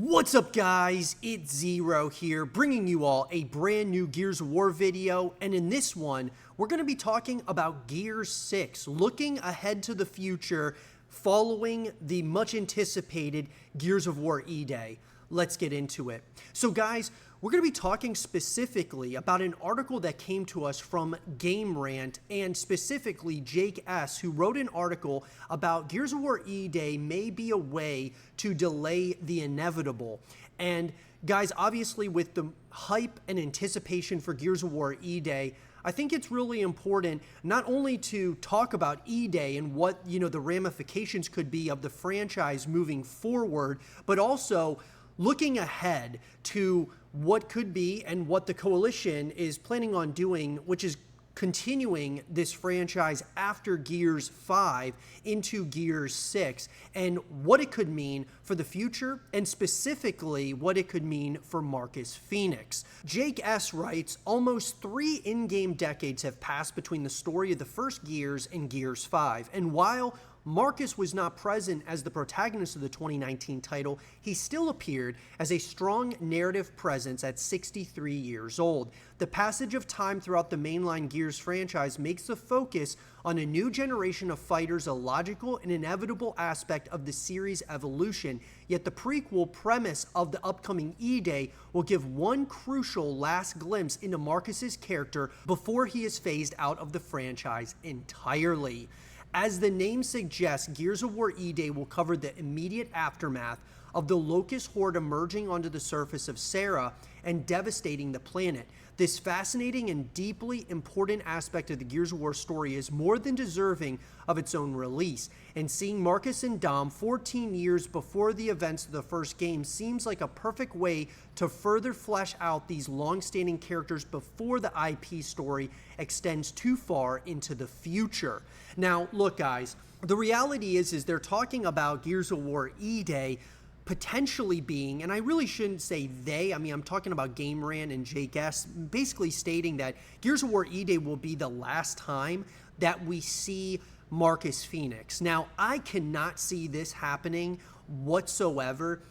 What's up guys, it's Zero here, bringing you all a brand new Gears of War video, and in this one, we're going to be talking about Gears 6, looking ahead to the future, following the much anticipated Gears of War E-Day. Let's get into it. So guys, we're going to be talking specifically about an article that came to us from Game Rant, and specifically Jake S., who wrote an article about Gears of War E-Day may be a way to delay the inevitable. And guys, obviously with the hype and anticipation for Gears of War E-Day, I think it's really important not only to talk about E-Day and what, the ramifications could be of the franchise moving forward, but also looking ahead to what could be and what the Coalition is planning on doing, which is continuing this franchise after Gears 5 into Gears 6, and what it could mean for the future, and specifically what it could mean for Marcus Fenix. Jake S. writes, almost 3 in-game decades have passed between the story of the first Gears and Gears 5, and while Marcus was not present as the protagonist of the 2019 title, he still appeared as a strong narrative presence at 63 years old. The passage of time throughout the mainline Gears franchise makes the focus on a new generation of fighters a logical and inevitable aspect of the series' evolution, yet the prequel premise of the upcoming E-Day will give one crucial last glimpse into Marcus's character before he is phased out of the franchise entirely. As the name suggests, Gears of War E-Day will cover the immediate aftermath of the Locust Horde emerging onto the surface of Sera and devastating the planet. This fascinating and deeply important aspect of the Gears of War story is more than deserving of its own release, and seeing Marcus and Dom 14 years before the events of the first game seems like a perfect way to further flesh out these long-standing characters before the IP story extends too far into the future. Now, look guys, the reality is they're talking about Gears of War E-Day potentially being, and I really shouldn't say they, I'm talking about Game Rant and Jake S., basically stating that Gears of War E-Day will be the last time that we see Marcus Fenix. Now, I cannot see this happening whatsoever,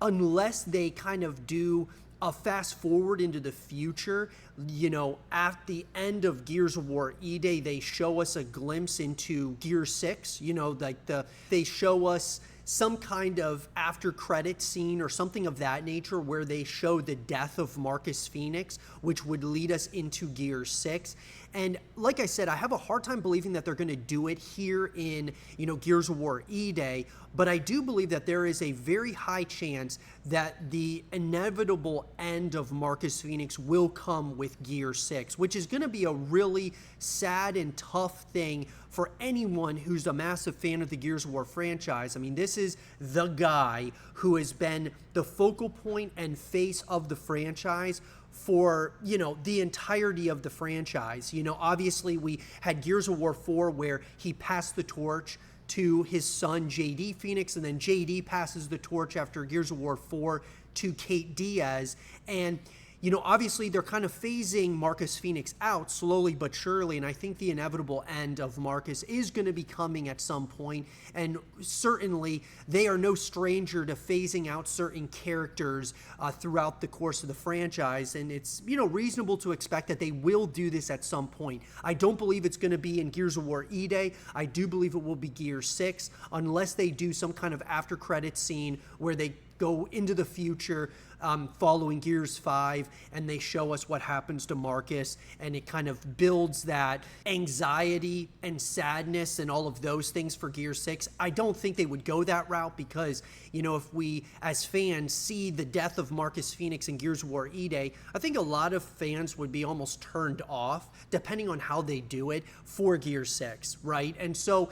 unless they kind of do a fast forward into the future. At the end of Gears of War E-Day, they show us a glimpse into Gear 6, they show us some kind of after credit scene or something of that nature where they show the death of Marcus Fenix, which would lead us into Gear 6. And like I said, I have a hard time believing that they're going to do it here in, Gears of War E-Day, but I do believe that there is a very high chance that the inevitable end of Marcus Fenix will come with Gear 6, which is going to be a really sad and tough thing for anyone who's a massive fan of the Gears of War franchise. This is the guy who has been the focal point and face of the franchise for, the entirety of the franchise. Obviously we had Gears of War 4 where he passed the torch to his son JD Fenix, and then JD passes the torch after Gears of War 4 to Kait Diaz, and obviously they're kind of phasing Marcus Fenix out slowly but surely, and I think the inevitable end of Marcus is going to be coming at some point, and certainly they are no stranger to phasing out certain characters throughout the course of the franchise, and it's, reasonable to expect that they will do this at some point. I don't believe it's going to be in Gears of War E-Day. I do believe it will be Gear 6, unless they do some kind of after credit scene where they go into the future following Gears 5, and they show us what happens to Marcus, and it kind of builds that anxiety and sadness and all of those things for Gears 6. I don't think they would go that route because, if we as fans see the death of Marcus Fenix in Gears of War E-Day, I think a lot of fans would be almost turned off, depending on how they do it, for Gears 6, right? And so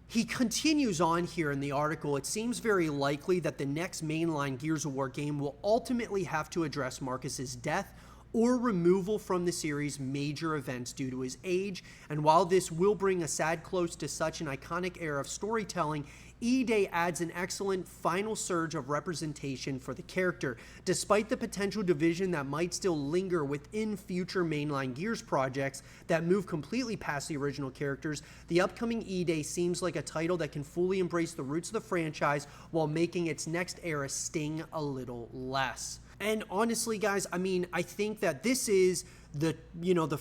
he continues on here in the article. It seems very likely that the next mainline Gears of War game will ultimately have to address Marcus's death or removal from the series' major events due to his age, and while this will bring a sad close to such an iconic era of storytelling, E-Day adds an excellent final surge of representation for the character. Despite the potential division that might still linger within future mainline Gears projects that move completely past the original characters, the upcoming E-Day seems like a title that can fully embrace the roots of the franchise while making its next era sting a little less. And honestly, guys, I mean, I think that this is the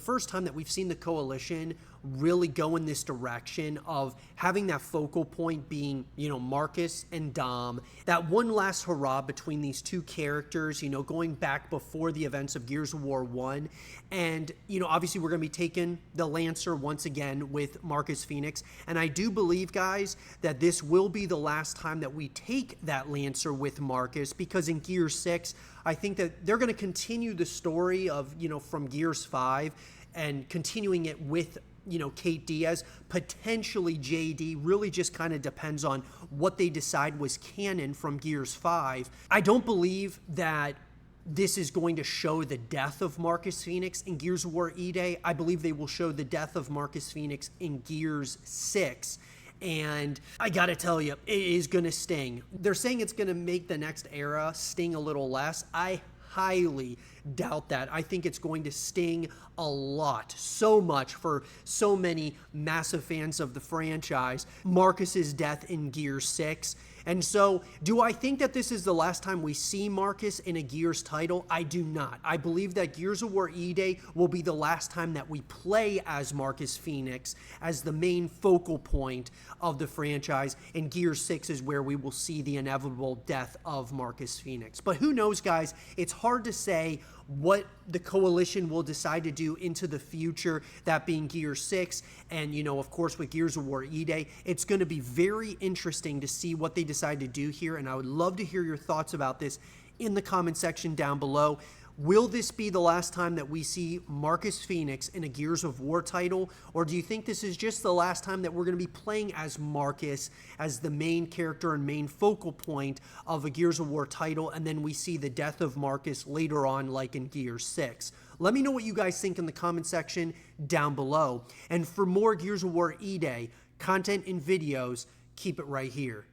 first time that we've seen the Coalition really go in this direction of having that focal point being, Marcus and Dom, that one last hurrah between these two characters, going back before the events of Gears of War 1. And, obviously we're going to be taking the Lancer once again with Marcus Fenix. And I do believe, guys, that this will be the last time that we take that Lancer with Marcus, because in Gears 6, I think that they're going to continue the story of, from Gears 5 and continuing it with Kait Diaz, potentially JD, really just kind of depends on what they decide was canon from Gears 5. I don't believe that this is going to show the death of Marcus Fenix in Gears of War E-Day. I believe they will show the death of Marcus Fenix in Gears 6. And I gotta tell you, it is gonna sting. They're saying it's gonna make the next era sting a little less. I highly doubt that. I think it's going to sting a lot, so much for so many massive fans of the franchise. Marcus's death in Gears 6. And so, do I think that this is the last time we see Marcus in a Gears title? I do not. I believe that Gears of War E-Day will be the last time that we play as Marcus Fenix as the main focal point of the franchise, and Gears 6 is where we will see the inevitable death of Marcus Fenix. But who knows, guys? It's hard to say what the Coalition will decide to do into the future, that being Gears 6, and, of course, with Gears of War E-Day. It's going to be very interesting to see what they decide to do here, and I would love to hear your thoughts about this in the comment section down below. Will this be the last time that we see Marcus Fenix in a Gears of War title, or do you think this is just the last time that we're going to be playing as Marcus as the main character and main focal point of a Gears of War title, and then we see the death of Marcus later on like in Gears 6? Let me know what you guys think in the comment section down below. And for more Gears of War E-Day content and videos, keep it right here.